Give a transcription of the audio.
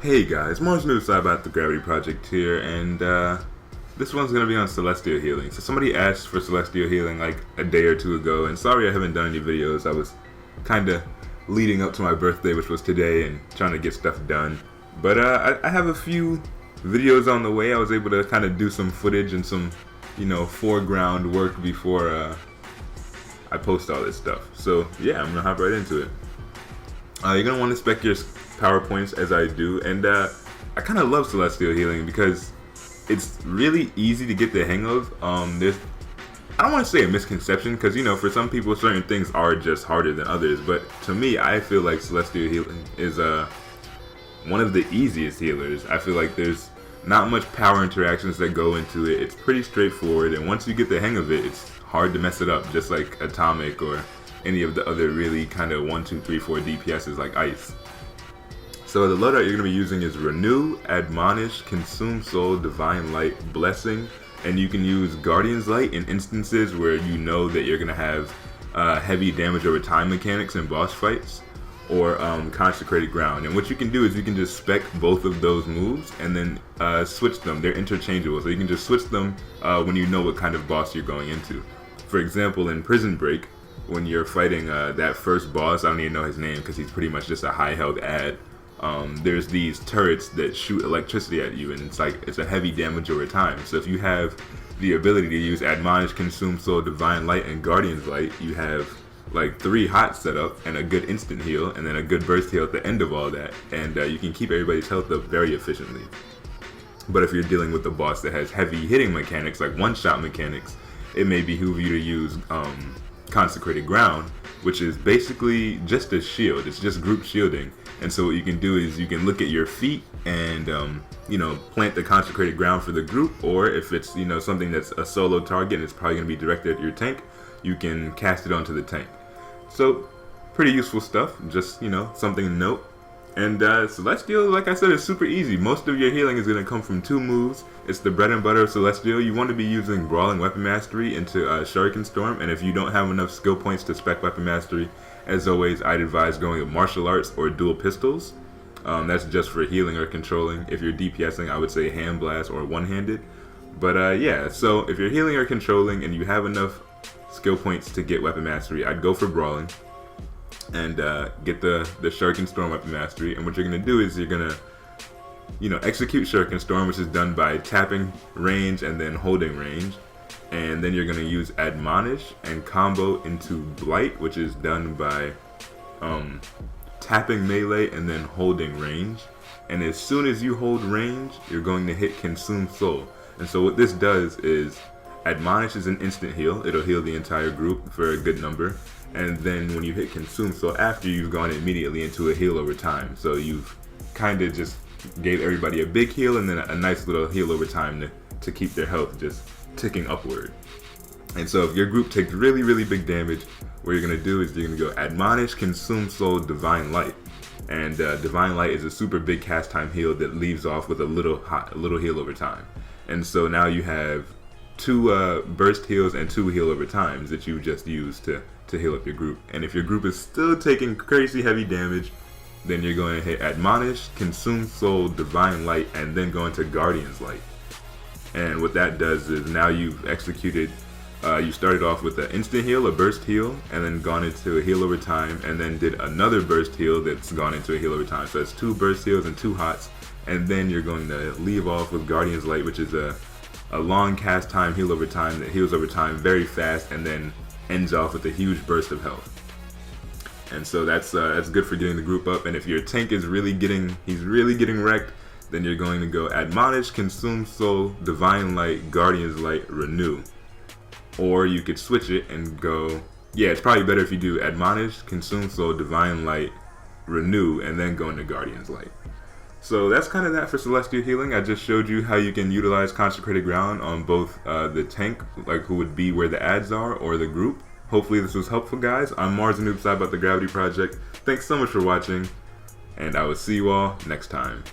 Hey guys, Mars News about the Gravity Project here, and this one's gonna be on Celestial Healing. So somebody asked for Celestial Healing like a day or two ago, and sorry I haven't done any videos. I was kinda leading up to my birthday, which was today, and trying to get stuff done. But I have a few videos on the way. I was able to kind of do some footage and some, foreground work before I post all this stuff. So yeah, I'm gonna hop right into it. You're gonna want to spec your PowerPoints as I do, and I kind of love Celestial Healing because it's really easy to get the hang of. There's, I don't want to say a misconception, because for some people certain things are just harder than others, but to me I feel like Celestial Healing is one of the easiest healers. I feel like there's not much power interactions that go into it. It's pretty straightforward, and once you get the hang of it, it's hard to mess it up, just like Atomic or any of the other really kind of 1, 2, 3, 4 DPSs like Ice. So the loadout you're going to be using is Renew, Admonish, Consume Soul, Divine Light, Blessing, and you can use Guardian's Light in instances where you know that you're going to have heavy damage over time mechanics in boss fights, or Consecrated Ground. And what you can do is you can just spec both of those moves and then switch them. They're interchangeable, so you can just switch them when you know what kind of boss you're going into. For example, in Prison Break, when you're fighting that first boss, I don't even know his name because he's pretty much just a high health ad. There's these turrets that shoot electricity at you, and it's a heavy damage over time. So if you have the ability to use Admonish, Consume Soul, Divine Light, and Guardian's Light, you have like 3 hots set up and a good instant heal, and then a good burst heal at the end of all that, and you can keep everybody's health up very efficiently. But if you're dealing with a boss that has heavy hitting mechanics, like one-shot mechanics, it may behoove you to use Consecrated Ground, which is basically just a shield. It's just group shielding. And so what you can do is you can look at your feet and plant the Consecrated Ground for the group, or if it's something that's a solo target and it's probably going to be directed at your tank, you can cast it onto the tank. So pretty useful stuff, just something to note. And Celestial, like I said, is super easy. Most of your healing is going to come from 2 moves. It's the bread and butter of Celestial. You want to be using Brawling Weapon Mastery into Shuriken Storm, and if you don't have enough skill points to spec Weapon Mastery, as always, I'd advise going with Martial Arts or Dual Pistols. That's just for healing or controlling. If you're DPSing, I would say Hand Blast or One-Handed. But yeah, so if you're healing or controlling and you have enough skill points to get Weapon Mastery, I'd go for Brawling and get the Shuriken Storm Weapon Mastery. And what you're going to do is you're going to execute Shuriken Storm, which is done by tapping range and then holding range. And then you're going to use Admonish and combo into Blight, which is done by tapping melee and then holding range. And as soon as you hold range, you're going to hit Consume Soul. And so what this does is Admonish is an instant heal. It'll heal the entire group for a good number. And then when you hit Consume Soul after, you've gone immediately into a heal over time. So you've kind of just gave everybody a big heal and then a nice little heal over time to keep their health just ticking upward. And so if your group takes really, really big damage, what you're going to do is you're going to go Admonish, Consume Soul, Divine Light. And Divine Light is a super big cast time heal that leaves off with a little heal over time. And so now you have 2 burst heals and 2 heal over times that you just used to heal up your group. And if your group is still taking crazy heavy damage, then you're going to hit Admonish, Consume Soul, Divine Light, and then go into Guardian's Light. And what that does is now you've executed, you started off with an instant heal, a burst heal, and then gone into a heal over time, and then did another burst heal that's gone into a heal over time. So it's 2 burst heals and 2 hots, and then you're going to leave off with Guardian's Light, which is a long cast time heal over time that heals over time very fast, and then ends off with a huge burst of health. And so that's good for getting the group up. And if your tank is really getting wrecked, then you're going to go Admonish, Consume Soul, Divine Light, Guardian's Light, Renew. Or you could switch it and go, yeah, it's probably better if you do Admonish, Consume Soul, Divine Light, Renew, and then go into Guardian's Light. So that's kind of that for Celestial Healing. I just showed you how you can utilize Consecrated Ground on both the tank, like who would be where the ads are, or the group. Hopefully this was helpful, guys. I'm Mars Noob about the Gravity Project. Thanks so much for watching, and I will see you all next time.